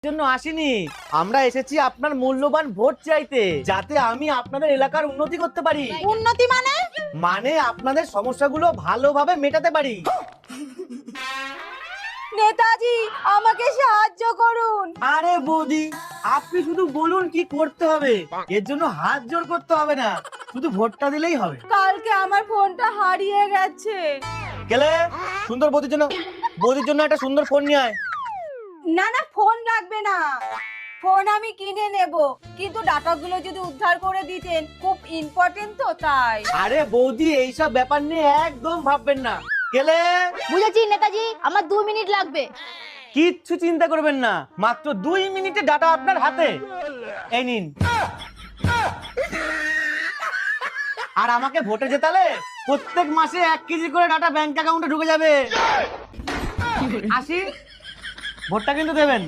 জন্য আসিনি, আমরা এসেছি আপনার মূল্যবান ভোট চাইতে, যাতে আমি আপনাদের এলাকার উন্নতি করতে পারি। উন্নতি মানে? মানে আপনাদের সমস্যাগুলো ভালোভাবে মেটাতে পারি। নেতাজি, আমাকে সাহায্য করুন। আরে বৌদি, আপনি শুধু বলুন কি করতে হবে, এর জন্য হাত জোড় করতে হবে না, শুধু ভোটটা দিলেই হবে। কালকে আমার ফোনটা হারিয়ে গেছে। গেলে সুন্দর বৌদির জন্য একটা সুন্দর ফোন নিয়ে আয়। না না, ফোন লাগবে না, ফোন আমি কিনে নেব, কিন্তু ডাটাগুলো যদি উদ্ধার করে দিতেন, খুব ইম্পর্টেন্ট তো তাই। আরে বৌদি, এইসব ব্যাপার নিয়ে একদম ভাববেন না। গেলে বুঝেছি নেতাজি, আমার 2 মিনিট লাগবে। কিচ্ছু চিন্তা করবেন না, মাত্র 2 মিনিটে ডাটা আপনার হাতে। এই নিন। আর আমাকে ভোটে জেতালে প্রত্যেক মাসে 1 কেজি করে ডাটা ব্যাংক অ্যাকাউন্টে ঢুকে যাবে। আসি, ভোটটা কিন্তু দেবেন।